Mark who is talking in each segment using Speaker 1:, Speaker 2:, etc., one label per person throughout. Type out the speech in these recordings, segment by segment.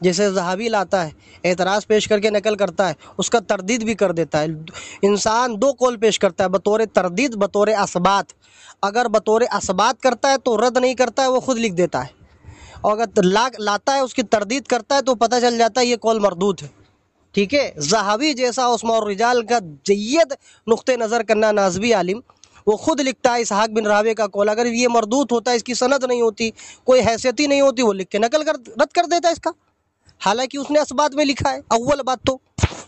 Speaker 1: جیسے ذہبی لاتا ہے، اعتراض پیش کر کے نقل کرتا ہے، اس کا تردید بھی کر دیتا ہے۔ انسان دو قول پیش کرتا ہے، بطور تردید، بطور اثبات۔ اگر بطور اثبات کرتا ہے تو رد نہیں کرتا ہے، وہ خود لکھ دیتا ہے، اور اگر لاتا ہے اس کی تردید کرتا ہے تو پتہ چل جاتا ہے یہ قول مردود ہے، ٹھیک ہے۔ ذہبی جیسا اسماء الرجال کا جید نقطۂ نظر کرنا نازبی عالم، وہ خود لکھتا ہے اسحاق بن راہویہ کا قول اگر یہ مردود ہوتا ہے، اس کی سند نہیں ہوتی، کوئی حیثیت ہی نہیں ہوتی، وہ لکھ کے رد کر دیتا ہے اس کا، حالانکہ اس نے اسبات میں لکھا ہے۔ اول بات تو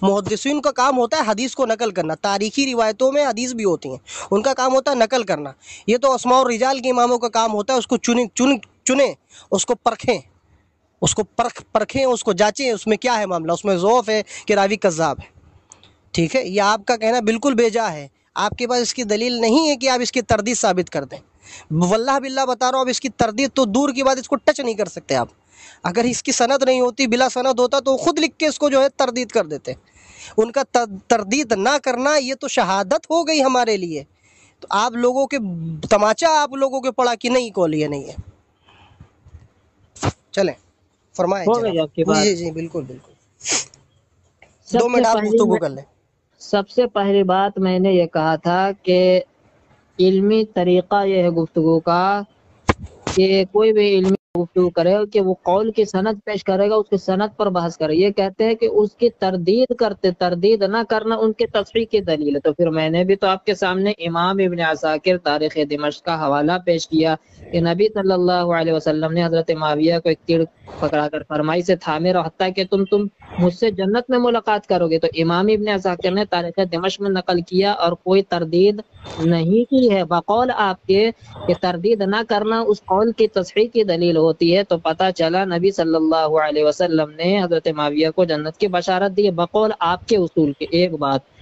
Speaker 1: محدثین کا کام ہوتا ہے حدیث کو نقل کرنا، تاریخی روایتوں میں حدیث بھی ہوتی ہیں، ان کا کام ہوتا ہے نقل کرنا۔ یہ تو اسماء الرجال کے اماموں کا کام ہوتا ہے اس کو چنیں، اس کو پرکھیں، اس کو پرکھیں، اس کو جانچیں، اس میں کیا ہے معاملہ، اس میں ضعف ہے کہ راوی کذاب ہے، ٹھیک ہے۔ یہ آپ کا کہنا بالکل بیجا ہے، آپ کے پاس اس کی دلیل نہیں ہے کہ آپ اس کی تردید ثابت کر دیں۔ واللہ باللہ بتا رہا ہوں، اب اس کی تردید تو دور کی بات، اس کو ٹچ نہیں کر سکتے آپ۔ اگر اس کی سند نہیں ہوتی، بلا سند ہوتا تو خود لکھ کے اس کو جو ہے تردید کر دیتے۔ ان کا تردید نہ کرنا یہ تو شہادت ہو گئی ہمارے لیے۔ تو آپ لوگوں کے تماچا آپ لوگوں کے پڑا کہ نہیں قول یہ نہیں ہے۔ چلیں فرمائیں
Speaker 2: ہو گئی آپ کی
Speaker 1: جناب۔
Speaker 2: بات۔
Speaker 1: جی جی بالکل بالکل، 2 منٹ آپ گفتگو کر لیں۔
Speaker 2: سب سے پہلی بات میں نے یہ کہا تھا کہ علمی طریقہ یہ ہے گفتگو کا کہ کوئی بھی علمی گفتگو کرے کہ وہ قول کی سند پیش کرے گا، اس کی سند پر بحث کرے۔ یہ کہتے ہیں کہ اس کی تردید نہ کرنا ان کے تصحیح کی دلیل ہے۔ تو پھر میں نے بھی تو آپ کے سامنے امام ابن عساکر تاریخ دمشق کا حوالہ پیش کیا کہ نبی صلی اللہ علیہ وسلم نے حضرت معاویہ کو ایک تیر پکڑا کر فرمائی سے تھامے رہو حتیٰ کہ تم مجھ سے جنت میں ملاقات کرو گے۔ تو امام ابن عساکر نے تاریخ دمشق میں نقل کیا اور کوئی تردید نہیں کی ہے، بقول آپ کے کہ تردید نہ کرنا اس قول کی تصحیح کی دلیل ہوتی ہے۔ تو پتہ چلا نبی صلی اللہ علیہ وسلم نے حضرت معاویہ کو جنت کی بشارت دی بقول آپ کے اصول کی، ایک بات۔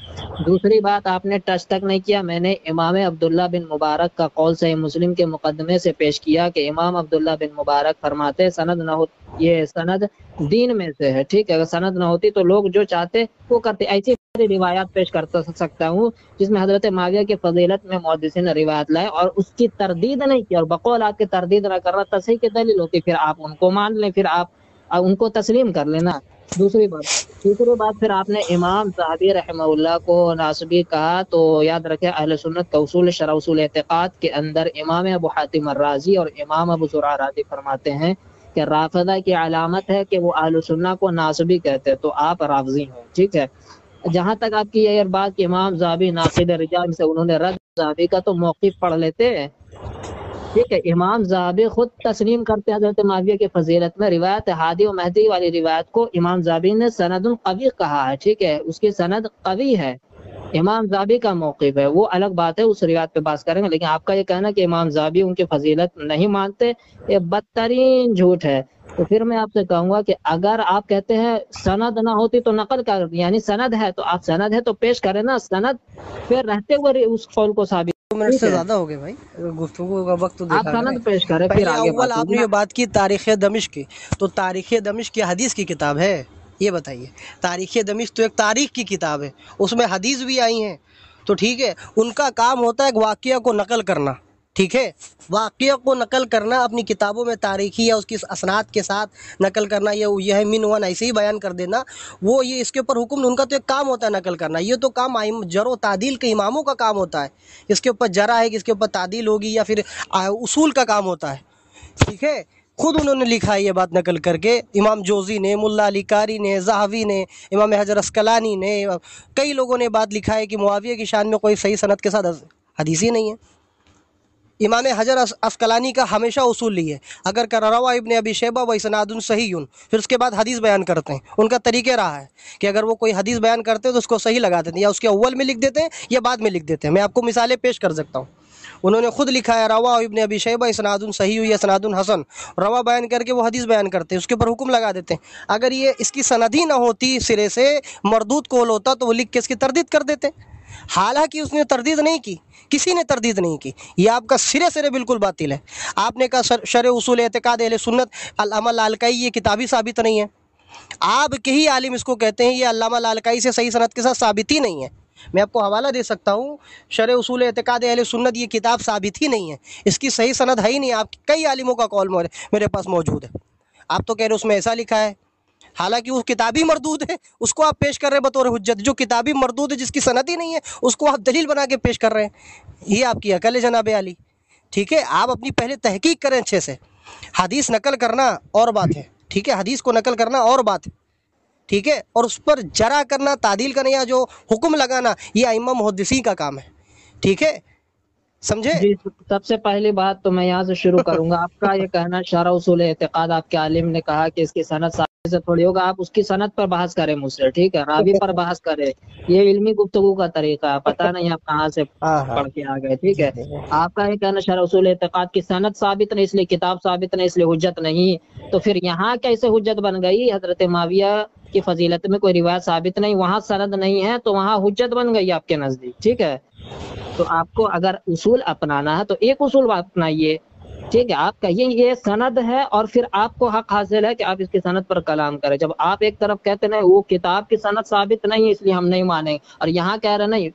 Speaker 2: دوسری بات آپ نے ٹچ تک نہیں کیا، میں نے امام عبداللہ بن مبارک کا قول صحیح مسلم کے مقدمے سے پیش کیا کہ امام عبداللہ بن مبارک فرماتے سند نہ ہو، یہ سند دین میں سے ہے، ٹھیک ہے، اگر سند نہ ہوتی تو لوگ جو چاہتے وہ کرتے۔ ایسی ساری روایات پیش کر سکتا ہوں جس میں حضرت معاویہ کی فضیلت میں محدثین نے روایت لائے اور اس کی تردید نہیں کی، اور بقول آپ کی تردید نہ کرنا تصحیح کی دلیل ہوتی، پھر آپ ان کو مان لیں، پھر آپ ان کو تسلیم کر لینا۔ تیسری بات پھر آپ نے امام ذہبی رحمہ اللہ کو ناسبی کہا، تو یاد رکھیں اہل سنت کا اصول شرع اصول اعتقاد کے اندر امام ابو حاتم الرازی اور امام ابو زرع رازی فرماتے ہیں کہ رافضہ کی علامت ہے کہ وہ اہل سنت کو ناسبی کہتے ہیں، تو آپ رافضی ہیں، ٹھیک ہے۔ جہاں تک آپ کی یہ بات کہ امام ذہبی ناقد رجال سے انہوں نے رد ذہبی کا تو موقف پڑھ لیتے ہیں، ٹھیک ہے۔ امام ذہبی خود تسلیم کرتے ہیں حضرت معاویہ کی فضیلت میں، روایت ہادی و مہدی والی روایت کو امام ذہبی نے سند قوی کہا ہے، ٹھیک ہے، اس کی سند قوی ہے، امام ذہبی کا موقف ہے، وہ الگ بات ہے، اس روایت پہ بات کریں گے۔ لیکن آپ کا یہ کہنا کہ امام ذہبی ان کی فضیلت نہیں مانتے، یہ بدترین جھوٹ ہے۔ تو پھر میں آپ سے کہوں گا کہ اگر آپ کہتے ہیں سند نہ ہوتی تو نقل کر، یعنی سند ہے تو آپ سند ہے تو پیش کریں نا، سند پھر رہتے ہوئے اس قول کو ثابت،
Speaker 1: 2 منٹ سے زیادہ ہو گئے بھائی، گفتگو کا وقت تو
Speaker 2: آپ
Speaker 1: دیکھا کریں۔
Speaker 2: سند پیش کریں پھر
Speaker 1: پہلے
Speaker 2: آگے
Speaker 1: اول
Speaker 2: بات
Speaker 1: آپ
Speaker 2: ہوگی
Speaker 1: نے
Speaker 2: نا۔
Speaker 1: یہ بات کی تاریخ دمشق کی، تو تاریخ دمشق کی حدیث کی کتاب ہے؟ یہ بتائیے، تاریخ دمشق تو ایک تاریخ کی کتاب ہے، اس میں حدیث بھی آئی ہیں، تو ٹھیک ہے، ان کا کام ہوتا ہے ایک واقعہ کو نقل کرنا، ٹھیک ہے، واقعہ کو نقل کرنا اپنی کتابوں میں تاریخی یا اس کی اسناد کے ساتھ نقل کرنا، یہ ہے من ون ایسے ہی بیان کر دینا، وہ یہ اس کے اوپر حکم، ان کا تو ایک کام ہوتا ہے نقل کرنا، یہ تو کام جر و تعدیل کے اماموں کا کام ہوتا ہے، اس کے اوپر جرح ہے کہ اس کے اوپر تعدیل ہوگی یا پھر اصول کا کام ہوتا ہے، ٹھیک ہے۔ خود انہوں نے لکھا ہے یہ بات نقل کر کے، امام جوزی نے، ملا علی قاری نے، ذہبی نے، امام حجر عسقلانی نے، کئی لوگوں نے بات لکھا ہے کہ معاویہ کی شان میں کوئی صحیح سند کے ساتھ حدیث ہی نہیں ہے۔ امام حجر عسقلانی کا ہمیشہ اصول لی ہے، اگر روا ابن ابی شیبہ و اسناد صحیح، پھر اس کے بعد حدیث بیان کرتے ہیں، ان کا طریقہ رہا ہے کہ اگر وہ کوئی حدیث بیان کرتے ہیں تو اس کو صحیح لگا دیتے ہیں، یا اس کے اول میں لکھ دیتے ہیں یا بعد میں لکھ دیتے ہیں۔ میں آپ کو مثالیں پیش کر سکتا ہوں، انہوں نے خود لکھا ہے روا ابن ابی شیبہ اسناد صحیح یا اسناد حسن، روا بیان کر کے وہ حدیث بیان کرتے ہیں، اس کے اوپر حکم لگا دیتے ہیں۔ اگر یہ اس کی سند ہی نہ ہوتی، سرے سے مردود قول ہوتا تو وہ لکھ کے اس کی تردید کر دیتے، حالانکہ اس نے تردید نہیں کی، کسی نے تردید نہیں کی، یہ آپ کا سرے بالکل باطل ہے۔ آپ نے کہا شرع اصول اعتقاد اہل سنت علامہ لالکائی یہ کتابی ثابت نہیں ہے، آپ کے ہی عالم اس کو کہتے ہیں، یہ علامہ لالکائی سے صحیح سند کے ساتھ ثابت ہی نہیں ہے۔ میں آپ کو حوالہ دے سکتا ہوں، شرع اصول اعتقاد اہل سنت یہ کتاب ثابت ہی نہیں ہے، اس کی صحیح سند ہے ہی نہیں، آپ کئی عالموں کا قول میرے پاس موجود ہے، آپ تو کہہ رہے اس میں ایسا لکھا ہے، حالانکہ وہ کتابی مردود ہے، اس کو آپ پیش کر رہے ہیں بطور حجت، جو کتابی مردود ہے جس کی سند ہی نہیں ہے اس کو آپ دلیل بنا کے پیش کر رہے ہیں۔ یہ آپ کی عقل ہے جناب علی، ٹھیک ہے؟ آپ اپنی پہلے تحقیق کریں اچھے سے، حدیث نقل کرنا اور بات ہے، ٹھیک ہے؟ حدیث کو نقل کرنا اور بات ہے، ٹھیک ہے؟ اور اس پر جرح کرنا، تعدیل کرنا یا جو حکم لگانا، یہ ائمہ محدثین کا کام ہے، ٹھیک ہے؟ سمجھے؟
Speaker 2: جی، سب سے پہلی بات تو میں یہاں سے شروع کروں گا۔ آپ کا یہ کہنا شرح اصول اعتقاد، آپ کے عالم نے کہا کہ اس کی سند ثابت سے تھوڑی ہوگا، آپ اس کی سند پر بحث کریں مجھ سے، ٹھیک ہے؟ راوی پر بحث کریں، یہ علمی گفتگو کا طریقہ ہے، پتہ نہیں آپ کہاں سے
Speaker 1: ہاں ہاں
Speaker 2: پڑھ کے آ گئے، ٹھیک
Speaker 1: جی
Speaker 2: ہے؟
Speaker 1: جی جی۔
Speaker 2: آپ کا یہ کہنا شرح اصول اعتقاد کی سند ثابت نہیں، اس لیے کتاب ثابت نہیں، اس لیے حجت نہیں، تو پھر یہاں کیسے حجت بن گئی؟ حضرت معاویہ کی فضیلت میں کوئی روایت ثابت نہیں، وہاں سند نہیں ہے تو وہاں حجت بن گئی آپ کے نزدیک، ٹھیک ہے؟ تو آپ کو اگر اصول اپنانا ہے تو ایک اصول اپنائیے، ٹھیک ہے؟ آپ کہیے یہ سند ہے اور پھر آپ کو حق حاصل ہے کہ آپ اس کی سند پر کلام کریں۔ جب آپ ایک طرف کہتے ہیں وہ کتاب کی سند ثابت نہیں ہے اس لیے ہم نہیں مانیں، اور یہاں کہہ رہے نہیں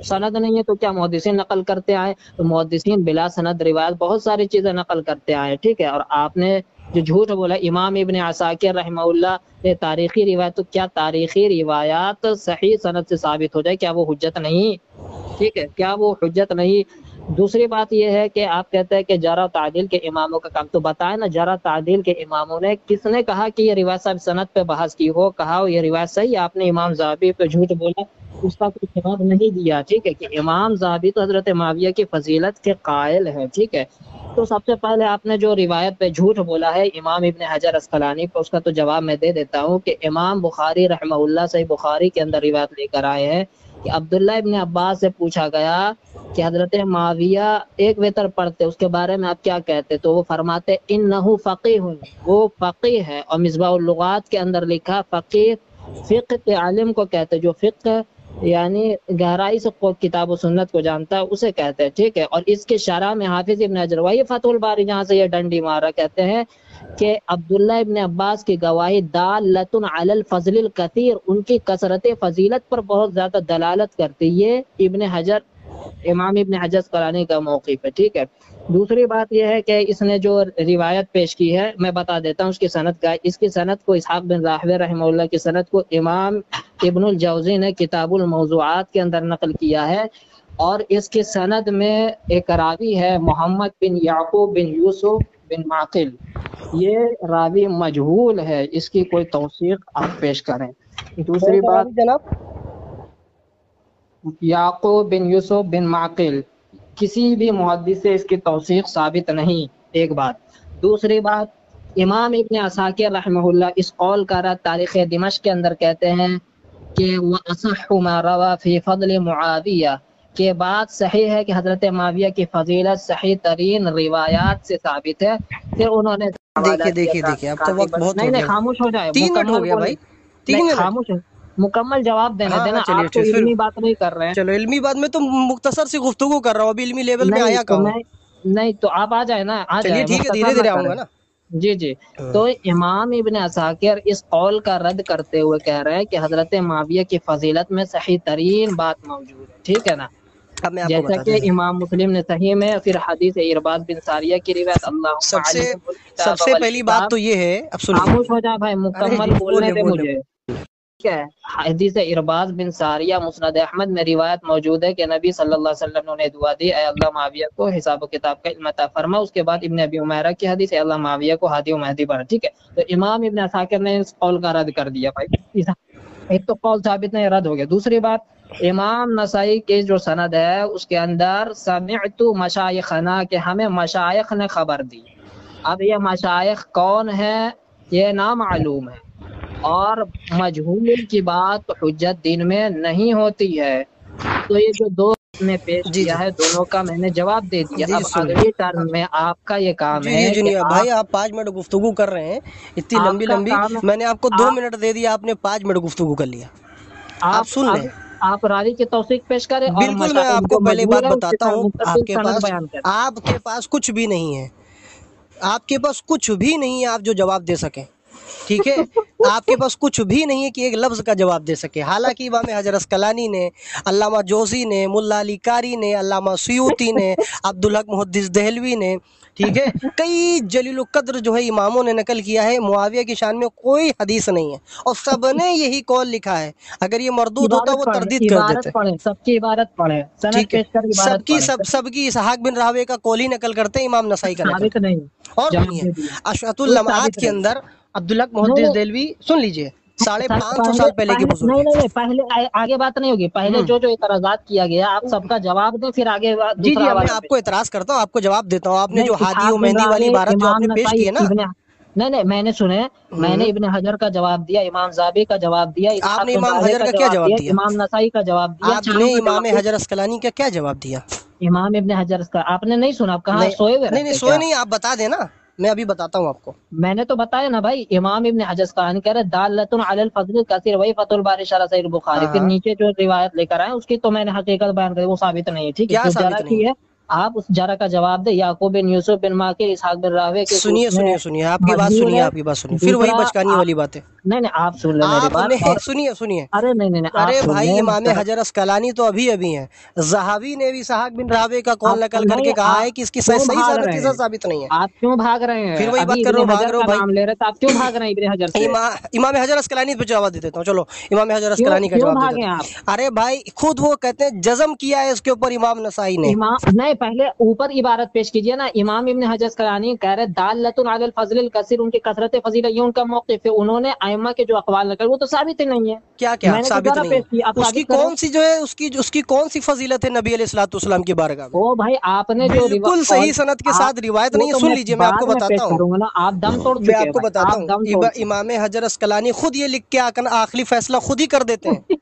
Speaker 2: سند نہیں ہے تو کیا محدثین نقل کرتے آئے؟ تو محدثین بلا سند روایت بہت ساری چیزیں نقل کرتے آئے، ٹھیک ہے؟ اور آپ نے جو جھوٹ بولا امام ابن عساکر رحمہ اللہ نے تاریخی روایت، تو کیا تاریخی روایات صحیح سند سے ثابت ہو جائے، کیا وہ حجت نہیں؟ ٹھیک ہے، کیا وہ حجت نہیں؟ دوسری بات یہ ہے کہ آپ کہتے ہیں کہ جرح و تعدیل کے اماموں کا کام، تو بتائیں نا جرح تعدیل کے اماموں نے کس نے کہا کہ یہ روایت صاحب سند پہ بحث کی ہو، کہا ہو یہ روایت صحیح ہے؟ آپ نے امام ذہبی پہ جھوٹ بولا، اس کا کوئی جواب نہیں دیا، ٹھیک ہے؟ کہ امام ذہبی تو حضرت معاویہ کی فضیلت کے قائل ہیں، ٹھیک ہے؟ تو سب سے پہلے آپ نے جو روایت پہ جھوٹ بولا ہے امام ابن حجر اسقلانی پہ، اس کا تو جواب میں دے دیتا ہوں کہ امام بخاری رحمہ اللہ صحیح بخاری کے اندر روایت لے کر آئے ہیں کہ عبداللہ ابن عباس سے پوچھا گیا کہ حضرت معاویہ ایک وتر پڑھتے اس کے بارے میں آپ کیا کہتے؟ تو وہ فرماتے انہ فقیہ، وہ فقیہ ہے، اور مصباح اللغات کے اندر لکھا فقیہ فقہ کے عالم کو کہتے، جو فقہ یعنی گہرائی سے کتاب و سنت کو جانتا ہے اسے کہتے ہیں، ٹھیک ہے؟ اور اس کے شرح میں حافظ ابن حجر وہی فتح الباری جہاں سے یہ ڈنڈی مارا کہتے ہیں کہ عبداللہ ابن عباس کی گواہی دالۃ علی الفضل الکثیر، ان کی کثرت فضیلت پر بہت زیادہ دلالت کرتی ہے، ابن حجر امام ابن حجر اسقلانی کا موقف ہے، ٹھیک ہے؟ دوسری بات یہ ہے کہ اس نے جو روایت پیش کی ہے میں بتا دیتا ہوں اس کی سند کا، اس کی سند کو اسحاق بن راہویہ رحمہ اللہ کی سند کو امام ابن الجوزی نے کتاب الموضوعات کے اندر نقل کیا ہے، اور اس کی سند میں ایک راوی ہے محمد بن یعقوب بن یوسف بن معقل، یہ راوی مجہول ہے، اس کی کوئی توثیق آپ پیش کریں۔
Speaker 1: کون
Speaker 2: دوسری
Speaker 1: سا
Speaker 2: بات
Speaker 1: راوی جناب؟
Speaker 2: یعقوب بن یوسف بن معقل، کسی بھی محدث سے اس کی توثیق ثابت نہیں، ایک بات۔ دوسری بات امام ابن عساکر رحمہ اللہ اس قول کا رد تاریخ دمشق کے اندر کہتے ہیں کہ وَأَصَحُّ مَا رَوَى فِي فَضْلِ مُعَاوِيَةَ، کہ بات صحیح ہے کہ حضرت معاویہ کی فضیلت صحیح ترین روایات سے ثابت ہے۔ پھر انہوں نے حوالہ
Speaker 1: دیکھیے
Speaker 2: دیا
Speaker 1: دیکھیے دیکھیے اب تو
Speaker 2: کافی
Speaker 1: وقت بہت ہو
Speaker 2: نہیں
Speaker 1: گیا،
Speaker 2: خاموش ہو جائے،
Speaker 1: 3 منٹ ہو
Speaker 2: مکمل
Speaker 1: گیا
Speaker 2: بولے،
Speaker 1: بھائی،
Speaker 2: نہیں
Speaker 1: 3 منٹ۔
Speaker 2: خاموش مکمل جواب دینے
Speaker 1: ہاں ہاں
Speaker 2: دینا،
Speaker 1: چلیے
Speaker 2: آپ تو
Speaker 1: ٹھیک، پھر
Speaker 2: علمی بات نہیں کر رہے ہیں۔
Speaker 1: چلو علمی بات میں تو مختصر سی گفتگو کر رہا ہوں، ابھی علمی لیول میں
Speaker 2: نہیں
Speaker 1: آیا
Speaker 2: تو
Speaker 1: کہاں ہوں؟
Speaker 2: میں نہیں تو آپ آ جائے نا، آ
Speaker 1: چلیے
Speaker 2: جائے،
Speaker 1: ٹھیک ہے،
Speaker 2: مختصر
Speaker 1: دھیرے
Speaker 2: نہ
Speaker 1: دھیرے آؤں
Speaker 2: کریں۔
Speaker 1: گا نا۔
Speaker 2: جی جی، تو امام ابن عساکر اس قول کا رد کرتے ہوئے کہہ رہے ہیں کہ حضرت معاویہ کی فضیلت میں صحیح ترین بات موجود ہے، ٹھیک ہے نا؟
Speaker 1: اب میں آپ کو
Speaker 2: جیسا
Speaker 1: بتاتا
Speaker 2: کہ
Speaker 1: ہوں،
Speaker 2: امام مسلم نے صحیح میں پھر حدیث ارباز بن ساریہ کی روایت اللہم علمہ
Speaker 1: سب
Speaker 2: الکتاب
Speaker 1: سے پہلی بات
Speaker 2: والحساب،
Speaker 1: تو یہ ہے، اب سن
Speaker 2: خاموش
Speaker 1: لیجیے،
Speaker 2: ہو جائے بھائی،
Speaker 1: ارے
Speaker 2: مکمل بولنے
Speaker 1: بولے
Speaker 2: دے
Speaker 1: بولے،
Speaker 2: مجھے، ٹھیک ہے؟ حدیث ارباز بن ساریہ مسند احمد میں روایت موجود ہے کہ نبی صلی اللہ علیہ وسلم نے دعا دی اے اللہ معاویہ کو حساب و کتاب کا علم عطا فرما، اس کے بعد ابن ابی عمیرہ کی حدیث اے اللہ معاویہ کو ہادی و مہدی بنا، ٹھیک ہے؟ تو امام ابن عساکر نے اس قول کا رد کر دیا بھائی، ایک تو قول ثابت نہیں، رد ہو گیا۔ دوسری بات امام نسائی کی جو سند ہے اس کے اندر سمعت مشایخنا، کہ ہمیں مشایخ نے خبر دی، اب یہ مشایخ کون ہے یہ نامعلوم ہے، اور مجہول کی بات حجت دین میں نہیں ہوتی ہے۔ تو یہ جو دو نے پیش
Speaker 1: جی جی
Speaker 2: کیا ہے دونوں کا میں نے جواب دے دیا،
Speaker 1: جی
Speaker 2: اب
Speaker 1: جی سن
Speaker 2: اگلی
Speaker 1: لیجیے،
Speaker 2: ٹرم میں آپ کا یہ کام
Speaker 1: جی
Speaker 2: ہے
Speaker 1: جی
Speaker 2: کہ
Speaker 1: جی بھائی آپ 5 منٹ گفتگو کر رہے ہیں، اتنی
Speaker 2: آپ
Speaker 1: لمبی
Speaker 2: کا
Speaker 1: لمبی،
Speaker 2: کام ہے،
Speaker 1: میں نے آپ کو 2
Speaker 2: آپ
Speaker 1: منٹ دے دیا، آپ نے 5 منٹ گفتگو کر لیا، آپ
Speaker 2: آپ
Speaker 1: سن
Speaker 2: اب
Speaker 1: لیں۔
Speaker 2: آپ راوی کی توثیق پیش کریں اور
Speaker 1: بالکل، میں
Speaker 2: مشاہد
Speaker 1: آپ کو
Speaker 2: جو
Speaker 1: پہلے بات
Speaker 2: مجہول ہے اس کے
Speaker 1: بتاتا
Speaker 2: ساتھ
Speaker 1: ہوں،
Speaker 2: متصل سند بیان کریں۔
Speaker 1: آپ کے پاس کچھ بھی نہیں ہے، آپ کے پاس کچھ بھی نہیں ہے آپ جو جواب دے سکیں، ٹھیک ہے، آپ کے پاس کچھ بھی نہیں ہے کہ ایک لفظ کا جواب دے سکے، حالانکہ امام حجر اسقلانی نے، علامہ جوزی نے، ملا علی قاری نے، علامہ سیوطی نے، عبدالحق محدث دہلوی نے، ٹھیک ہے، کئی جلیل القدر جو ہے اماموں نے نقل کیا ہے معاویہ کی شان میں کوئی حدیث نہیں ہے، اور سب نے یہی قول لکھا ہے، اگر یہ مردود ہوتا وہ تردید کر دیتے۔
Speaker 2: عبارت پڑھیں، سب کی عبارت پڑھیں، سند
Speaker 1: ٹھیک ہے،
Speaker 2: پیش کر عبارت پڑھیں۔
Speaker 1: سب کی اسحاق بن راہوے کا قول ہی نقل کرتے ہیں، امام نسائی کا نقل
Speaker 2: ثابت
Speaker 1: کرتے
Speaker 2: نہیں،
Speaker 1: ہیں۔ اور
Speaker 2: جواب
Speaker 1: سنیے،
Speaker 2: دے دیا،
Speaker 1: اشعت
Speaker 2: کوئی
Speaker 1: اللمعات
Speaker 2: ثابت
Speaker 1: کے
Speaker 2: نہیں۔
Speaker 1: اندر عبدالحق
Speaker 2: نہیں
Speaker 1: محدث
Speaker 2: نہیں
Speaker 1: دہلوی، سن لیجئے،
Speaker 2: پہلے
Speaker 1: 550 سال پہلے کے بزرگ
Speaker 2: نہیں
Speaker 1: ہیں۔
Speaker 2: نہیں نہیں، پہلے آگے بات نہیں ہوگی، پہلے
Speaker 1: ہوں،
Speaker 2: جو اعتراضات کیا گیا آپ سب کا جواب دیں، پھر آگے
Speaker 1: جی
Speaker 2: دوسرا
Speaker 1: جی، میں
Speaker 2: حوالہ
Speaker 1: آپ
Speaker 2: پیش
Speaker 1: کو
Speaker 2: کریں۔
Speaker 1: اعتراض کرتا ہوں، آپ کو جواب دیتا ہوں، آپ نے
Speaker 2: نہیں،
Speaker 1: جو ہادی
Speaker 2: اسحاق
Speaker 1: و
Speaker 2: بن
Speaker 1: مہندی والی
Speaker 2: راہوے،
Speaker 1: عبارت جو آپ
Speaker 2: امام
Speaker 1: نے پیش
Speaker 2: نسائی،
Speaker 1: کی ہے نا،
Speaker 2: نہیں نہیں، میں نے سنے، میں نے
Speaker 1: ہوں،
Speaker 2: ابن حجر کا جواب دیا، امام زابی کا جواب دیا،
Speaker 1: آپ
Speaker 2: اسحاق
Speaker 1: نے
Speaker 2: بن
Speaker 1: امام
Speaker 2: راہوے
Speaker 1: حجر
Speaker 2: کا
Speaker 1: کا کیا
Speaker 2: جواب
Speaker 1: جواب
Speaker 2: دیا،
Speaker 1: دیا؟
Speaker 2: امام نسائی کا جواب دیا،
Speaker 1: آپ نے
Speaker 2: چاروں کا
Speaker 1: امام
Speaker 2: جواب دیا۔
Speaker 1: حجر اسقلانی کا کیا جواب دیا؟
Speaker 2: امام ابن حجر کا آپ نے نہیں سنا؟ آپ کہاں
Speaker 1: نہیں
Speaker 2: سوئے ہوئے
Speaker 1: نہیں نہیں،
Speaker 2: رہتے
Speaker 1: سوئے
Speaker 2: کیا؟
Speaker 1: نہیں، آپ بتا دیں نا، میں ابھی بتاتا ہوں آپ کو۔
Speaker 2: میں نے تو بتایا نا بھائی، امام ابن حجر اسقلانی کہہ رہے دالۃ علی الفضل کثیر، وہی فتح الباری شرح صحیح
Speaker 1: ہاں
Speaker 2: البخاری، پھر
Speaker 1: ہاں،
Speaker 2: نیچے جو روایت لے کر آئے اس کی تو میں نے حقیقت بیان کری، وہ ثابت نہیں ہے، ٹھیک ہے؟
Speaker 1: کیا
Speaker 2: جو
Speaker 1: ثابت
Speaker 2: جرح
Speaker 1: نہیں
Speaker 2: کی ہے
Speaker 1: ہے؟
Speaker 2: آپ اس جرح کا جواب دیں، یعقوب بن یوسف بن ماکر، اسحاق بن راہوے کے
Speaker 1: سنیے
Speaker 2: اس میں
Speaker 1: سنیے سنیے، آپ کی بات
Speaker 2: مجہول
Speaker 1: سنیے،
Speaker 2: ہے۔
Speaker 1: آپ کی بات سنیے، پھر وہی
Speaker 2: دوسرا
Speaker 1: بچکانی والی بات ہے۔
Speaker 2: نہیں نہیں، آپ سن لیں میری
Speaker 1: آپ
Speaker 2: بات،
Speaker 1: نے
Speaker 2: اور
Speaker 1: سنیے سنیے،
Speaker 2: ارے نہیں نہیں نہیں، آپ
Speaker 1: ارے
Speaker 2: سن
Speaker 1: بھائی،
Speaker 2: لیں
Speaker 1: امام حجر اسقلانی تو ابھی ابھی ہیں، زہاوی نے بھی اسحاق بن راہوے کا قول
Speaker 2: آپ
Speaker 1: نقل کر
Speaker 2: نہیں،
Speaker 1: کے کہا
Speaker 2: آپ
Speaker 1: ہے کہ اس کی
Speaker 2: کیوں
Speaker 1: صحیح
Speaker 2: بھاگ
Speaker 1: صنعت کے
Speaker 2: رہے
Speaker 1: ساتھ
Speaker 2: ہیں؟
Speaker 1: ثابت نہیں ہے۔
Speaker 2: آپ کیوں بھاگ رہے ہیں؟
Speaker 1: پھر وہی بات
Speaker 2: ابھی
Speaker 1: کر
Speaker 2: ابن
Speaker 1: رہا ہوں، بھاگ
Speaker 2: حجر
Speaker 1: رہا ہوں
Speaker 2: کا
Speaker 1: بھائی۔
Speaker 2: نام لے رہے تھے، آپ کیوں بھاگ رہے ہیں ابن حجر سے؟
Speaker 1: امام حجر اسقلانی پہ جواب دے دیتا ہوں، چلو امام حجر
Speaker 2: کیوں
Speaker 1: اسقلانی کا
Speaker 2: کیوں
Speaker 1: جواب دے
Speaker 2: بھاگے
Speaker 1: دیتا
Speaker 2: آپ؟
Speaker 1: ہوں۔ ارے بھائی، خود وہ کہتے ہیں جزم کیا ہے اس کے اوپر امام نسائی نے۔
Speaker 2: امام نہیں، پہلے اوپر عبارت پیش کیجئے نا، امام ابن حجر اسقلانی کہہ رہے دالۃ علی الفضل الکثیر، ان کی کثرت فضیلت، یہ ان کا موقف ہے، انہوں نے ائمہ کے جو اقوال نقل وہ تو ثابت ہی نہیں ہے،
Speaker 1: کیا کیا
Speaker 2: میں نے تو
Speaker 1: ثابت
Speaker 2: ذرا
Speaker 1: نہیں
Speaker 2: پیش کی، آپ
Speaker 1: ہے؟ اس کی
Speaker 2: ثابت کریں۔
Speaker 1: کون سی جو ہے، اس کی کون سی فضیلت ہے نبی علیہ الصلوۃ والسلام کی بارگاہ میں؟
Speaker 2: او بھائی، آپ نے جو
Speaker 1: بالکل صحیح صنعت کے
Speaker 2: آپ،
Speaker 1: ساتھ روایت
Speaker 2: وہ
Speaker 1: نہیں ہے،
Speaker 2: تو
Speaker 1: سن
Speaker 2: میں
Speaker 1: لیجئے، میں آپ کو
Speaker 2: بعد میں
Speaker 1: بتاتا
Speaker 2: پیش
Speaker 1: ہوں،
Speaker 2: کروں گا نا، آپ دم توڑ
Speaker 1: میں
Speaker 2: چکے
Speaker 1: آپ
Speaker 2: ہیں
Speaker 1: کو
Speaker 2: بھائی،
Speaker 1: بتاتا
Speaker 2: آپ
Speaker 1: ہوں،
Speaker 2: دم توڑ چکے
Speaker 1: امام حجر اسقلانی خود یہ لکھ کے آخری فیصلہ خود ہی کر دیتے ہیں،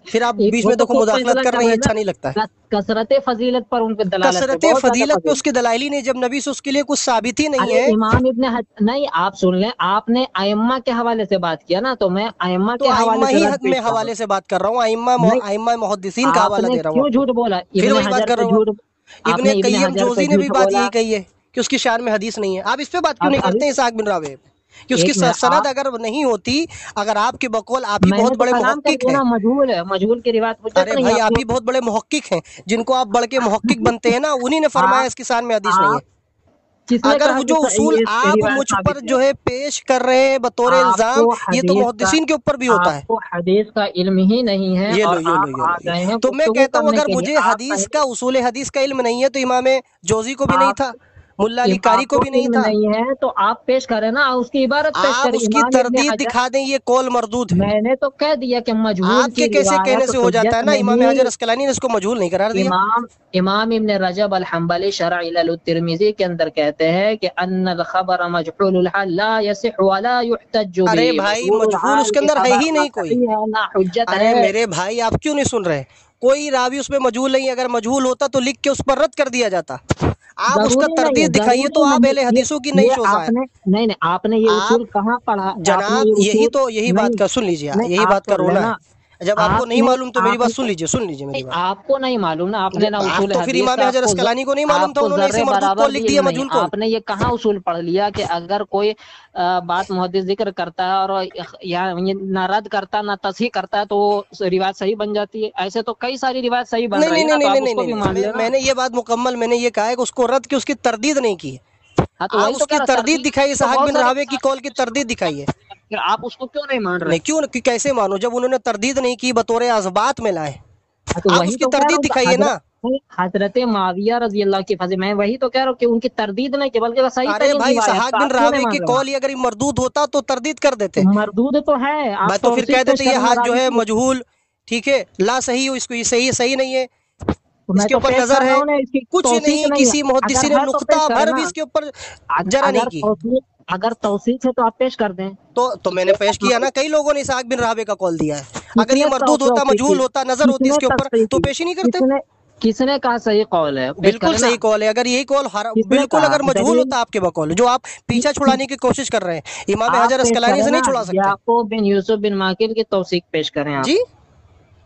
Speaker 1: پھر آپ بیچ
Speaker 2: وہ
Speaker 1: میں
Speaker 2: تو
Speaker 1: دیکھو
Speaker 2: خود
Speaker 1: مداخلت
Speaker 2: فیصلہ
Speaker 1: کر
Speaker 2: کر
Speaker 1: رہے ہیں،
Speaker 2: رہے ہیں
Speaker 1: اچھا نہیں لگتا ہے۔
Speaker 2: نا، کثرت فضیلت پر ان کے دلالت ہے،
Speaker 1: کثرت
Speaker 2: بہت زیادہ
Speaker 1: فضیلت پہ اس
Speaker 2: فضیلت۔
Speaker 1: کی دلائل ہی نہیں، جب نبی سے اس کے لیے کچھ ثابت ہی نہیں
Speaker 2: ارے
Speaker 1: ہے۔
Speaker 2: امام ابن نہیں، آپ سن لیں، آپ نے ائمہ کے حوالے سے بات کیا نا، تو میں ائمہ
Speaker 1: تو
Speaker 2: کے
Speaker 1: ائمہ
Speaker 2: حوالے سے
Speaker 1: ہی
Speaker 2: رد
Speaker 1: میں
Speaker 2: پیش کر رہا
Speaker 1: حوالے
Speaker 2: ہوں۔
Speaker 1: سے بات کر رہا ہوں،
Speaker 2: نہیں،
Speaker 1: ائمہ محدثین کا
Speaker 2: آپ
Speaker 1: حوالہ
Speaker 2: نے
Speaker 1: دے رہا ہوں
Speaker 2: کیوں
Speaker 1: آپ کو،
Speaker 2: جھوٹ بولا؟
Speaker 1: پھر
Speaker 2: ابن
Speaker 1: وہی بات
Speaker 2: حجر
Speaker 1: کر رہا
Speaker 2: پہ
Speaker 1: ہوں
Speaker 2: جھوٹ، آپ
Speaker 1: ابن
Speaker 2: نے ابن
Speaker 1: قیم
Speaker 2: حجر پہ
Speaker 1: جوزی نے بھی
Speaker 2: جھوٹ
Speaker 1: بات
Speaker 2: بولا۔
Speaker 1: یہی کہی ہے کہ اس کی شان میں حدیث نہیں ہے، آپ اس پہ بات کیوں
Speaker 2: اب
Speaker 1: نہیں
Speaker 2: ابھی
Speaker 1: کرتے ہیں اسحاق بن راہوے پہ کہ اس کی
Speaker 2: ایک میں
Speaker 1: سند اگر نہیں ہوتی، اگر آپ کے بقول، آپ ہی
Speaker 2: میں نے
Speaker 1: بہت
Speaker 2: تو
Speaker 1: بڑے
Speaker 2: کلام کر
Speaker 1: محقق
Speaker 2: دیا
Speaker 1: ہیں،
Speaker 2: نا، مجہول ہے، مجہول کی روایت حجت
Speaker 1: ارے
Speaker 2: نہیں ہے،
Speaker 1: بھائی
Speaker 2: آپ
Speaker 1: آپ
Speaker 2: کیوں؟
Speaker 1: ہی بہت بڑے محقق ہیں، جن کو آپ بڑھ کے محقق بنتے ہیں نا، انہی نے فرمایا
Speaker 2: آپ
Speaker 1: اس کی شان میں حدیث نہیں ہے۔
Speaker 2: آپ کس نے
Speaker 1: اگر
Speaker 2: کہا
Speaker 1: وہ
Speaker 2: کہ
Speaker 1: جو اصول
Speaker 2: یہ
Speaker 1: آپ
Speaker 2: روایت
Speaker 1: مجھ پر
Speaker 2: ثابت ہے؟
Speaker 1: جو ہے پیش کر رہے ہیں بطور
Speaker 2: آپ
Speaker 1: الزام،
Speaker 2: کو
Speaker 1: یہ تو
Speaker 2: حدیث کا
Speaker 1: محدثین کے اوپر بھی ہوتا
Speaker 2: آپ
Speaker 1: ہے۔
Speaker 2: کو حدیث کا علم ہی نہیں ہے،
Speaker 1: یہ
Speaker 2: اور
Speaker 1: لو یہ لو
Speaker 2: آپ
Speaker 1: یہ
Speaker 2: آ
Speaker 1: لو
Speaker 2: گئے ہیں
Speaker 1: تو میں
Speaker 2: گفتگو
Speaker 1: کہتا ہوں،
Speaker 2: کرنے
Speaker 1: اگر
Speaker 2: کے لیے۔
Speaker 1: مجھے
Speaker 2: آپ
Speaker 1: حدیث کا،
Speaker 2: پہلے
Speaker 1: اصول حدیث کا علم نہیں ہے تو امام جوزی کو بھی نہیں
Speaker 2: آپ
Speaker 1: تھا، ملا علی قاری
Speaker 2: آپ
Speaker 1: کو
Speaker 2: کو
Speaker 1: بھی نہیں
Speaker 2: علم
Speaker 1: تھا۔
Speaker 2: نہیں ہے تو آپ پیش کریں نا، اس کی عبارت پیش
Speaker 1: آپ
Speaker 2: کریں،
Speaker 1: اس کی
Speaker 2: امام ابن
Speaker 1: تردید
Speaker 2: حجر۔
Speaker 1: دکھا دیں، یہ قول مردود ہے۔
Speaker 2: میں نے تو کہہ دیا کہ مجہول
Speaker 1: آپ کے
Speaker 2: کی
Speaker 1: کیسے کہنے
Speaker 2: روایت
Speaker 1: سے ہو جاتا ہے
Speaker 2: حجت
Speaker 1: نا، امام حجر
Speaker 2: نہیں۔
Speaker 1: اسقلانی نے اس کو مجہول نہیں قرار دیا۔
Speaker 2: امام ابن رجب الحنبلی شرح علل الترمذی کے اندر کہتے ہیں کہ ان الخبر مجهول الحال لا يصح ولا يحتج به،
Speaker 1: ارے بھائی،
Speaker 2: مجهول
Speaker 1: مجہول اس
Speaker 2: الحال
Speaker 1: کے
Speaker 2: کی
Speaker 1: اندر ہے
Speaker 2: خبر
Speaker 1: ہی
Speaker 2: نہ
Speaker 1: نہیں کوئی۔
Speaker 2: صحیح ہے نہ حجت
Speaker 1: ارے
Speaker 2: ہے۔
Speaker 1: میرے بھائی، آپ کیوں نہیں سن رہے؟ کوئی راوی اس میں مجہول نہیں، اگر مجہول ہوتا تو لکھ کے اس پر رد کر دیا جاتا۔ آپ اس کا
Speaker 2: ضروری نہیں ہے،
Speaker 1: تردید دکھائیے
Speaker 2: ضروری
Speaker 1: تو آپ
Speaker 2: نہیں،
Speaker 1: اہل حدیثوں کی نئی
Speaker 2: یہ
Speaker 1: شوزہ
Speaker 2: آپ
Speaker 1: ہے۔
Speaker 2: نے نہیں نہیں، آپ نے یہ
Speaker 1: آپ
Speaker 2: اصول کہاں پڑھا؟ آپ نے
Speaker 1: جناب،
Speaker 2: یہ اصول
Speaker 1: یہی بات
Speaker 2: نہیں
Speaker 1: کا سن لیجیے،
Speaker 2: نہیں،
Speaker 1: یہی
Speaker 2: آپ
Speaker 1: بات کا
Speaker 2: سن
Speaker 1: رونا
Speaker 2: لینا،
Speaker 1: ہے، جب آپ کو نہیں معلوم تو میری
Speaker 2: آپ
Speaker 1: بات
Speaker 2: نے
Speaker 1: سن لیجیے میری بات۔
Speaker 2: آپ کو نہیں معلوم نا، آپ نے نہ
Speaker 1: آپ
Speaker 2: اصول
Speaker 1: تو پھر
Speaker 2: حدیث
Speaker 1: امام
Speaker 2: کا،
Speaker 1: حجر اسقلانی کو نہیں معلوم
Speaker 2: آپ
Speaker 1: تھا،
Speaker 2: کو
Speaker 1: انہوں نے
Speaker 2: ذرے
Speaker 1: اسی مردود
Speaker 2: برابر
Speaker 1: کول لکھ
Speaker 2: بھی
Speaker 1: دیا،
Speaker 2: علم نہیں،
Speaker 1: مجہول کول۔
Speaker 2: آپ نے یہ کہاں اصول پڑھ لیا کہ اگر کوئی بات محدث ذکر کرتا ہے اور یا نہ رد کرتا نہ تصحیح کرتا ہے تو وہ روایت صحیح بن جاتی ہے؟ ایسے تو کئی ساری روایت صحیح بن
Speaker 1: نہیں
Speaker 2: رہی
Speaker 1: نہیں
Speaker 2: ہے
Speaker 1: نہیں
Speaker 2: نا، تو
Speaker 1: نہیں
Speaker 2: آپ
Speaker 1: نہیں
Speaker 2: اس کو
Speaker 1: نہیں
Speaker 2: بھی
Speaker 1: نہیں،
Speaker 2: مان لینا۔
Speaker 1: میں نے یہ بات مکمل، میں نے یہ کہا ہے کہ اس کو رد کی، اس کی تردید نہیں کی ہے۔
Speaker 2: ہاں تو
Speaker 1: آپ
Speaker 2: وہی
Speaker 1: اس
Speaker 2: تو کہہ
Speaker 1: کی
Speaker 2: رہا،
Speaker 1: تردید
Speaker 2: تردید
Speaker 1: دکھائیے،
Speaker 2: تو
Speaker 1: اسحاق
Speaker 2: بہت
Speaker 1: بن
Speaker 2: ساری
Speaker 1: راہوے کی قول کی تردید دکھائیے۔
Speaker 2: پھر آپ اس کو کیوں نہیں مان رہے؟
Speaker 1: نہیں، کیوں کیسے مانو جب انہوں نے تردید نہیں کی، بطور اثبات میں لائے؟
Speaker 2: ہاں تو
Speaker 1: آپ
Speaker 2: وہی
Speaker 1: اس کی
Speaker 2: تو کہہ رہا
Speaker 1: تردید
Speaker 2: ہوں کہ
Speaker 1: دکھائیے نا۔
Speaker 2: حضرت معاویہ رضی اللہ کی فضل، میں وہی تو کہہ رہا ہوں کہ ان کی تردید نہیں کہ بلکہ وہ صحیح
Speaker 1: ارے
Speaker 2: ترین
Speaker 1: بھائی،
Speaker 2: روایت،
Speaker 1: اسحاق
Speaker 2: تو
Speaker 1: بن
Speaker 2: آپ کیوں نہیں
Speaker 1: راہوے کی
Speaker 2: مان رہے؟
Speaker 1: قول اگر مردود ہوتا تو تردید کر دیتے
Speaker 2: مردود تو ہے،
Speaker 1: بھائی،
Speaker 2: آپ
Speaker 1: تو پھر
Speaker 2: توثیق
Speaker 1: کہہ
Speaker 2: پیش
Speaker 1: دیتے یہ
Speaker 2: کریں
Speaker 1: حال جو
Speaker 2: راوی
Speaker 1: ہے
Speaker 2: کی،
Speaker 1: مجہول، ٹھیک ہے، لا صحیح ہو، اس کو یہ صحیح نہیں ہے،
Speaker 2: تو
Speaker 1: اس
Speaker 2: میں
Speaker 1: کے
Speaker 2: تو
Speaker 1: اوپر
Speaker 2: پیش
Speaker 1: نظر
Speaker 2: کر رہا
Speaker 1: ہے،
Speaker 2: ہوں نا، اس کی
Speaker 1: کچھ
Speaker 2: توثیق
Speaker 1: نہیں،
Speaker 2: نہیں ہے،
Speaker 1: کسی
Speaker 2: اگر
Speaker 1: محدثی نے
Speaker 2: ہے تو پیش
Speaker 1: نقطہ
Speaker 2: کریں
Speaker 1: بھر
Speaker 2: نا،
Speaker 1: بھی اس کے اوپر جرا نہیں کی۔
Speaker 2: اگر توثیق ہے تو آپ پیش کر دیں۔
Speaker 1: تو میں نے پیش کیا نا، کئی لوگوں نے اسحاق بن راہوے کا قول دیا ہے،
Speaker 2: کس
Speaker 1: اگر یہ
Speaker 2: نے
Speaker 1: مردود ہوتا،
Speaker 2: توثیق کی؟
Speaker 1: مجہول ہوتا، نظر
Speaker 2: کس
Speaker 1: ہوتی اس
Speaker 2: نے
Speaker 1: کے اوپر
Speaker 2: تصحیح
Speaker 1: تو
Speaker 2: کی؟
Speaker 1: پیش ہی نہیں کرتے۔
Speaker 2: کس نے کہا صحیح قول ہے؟ پیش
Speaker 1: بالکل
Speaker 2: کریں نا،
Speaker 1: صحیح قول ہے، اگر یہی قول
Speaker 2: کس نے
Speaker 1: بالکل
Speaker 2: کہا
Speaker 1: اگر مجہول
Speaker 2: دلیل؟
Speaker 1: ہوتا آپ کے بقول، جو آپ پیچھا چھڑانے کی کوشش کر رہے ہیں، امام
Speaker 2: آپ
Speaker 1: حجر
Speaker 2: پیش
Speaker 1: اسقلانی
Speaker 2: کریں
Speaker 1: سے
Speaker 2: نا،
Speaker 1: نہیں چھڑا سکتے۔
Speaker 2: یعقوب بن یوسف بن ماکر کی توثیق پیش کریں آپ۔
Speaker 1: جی،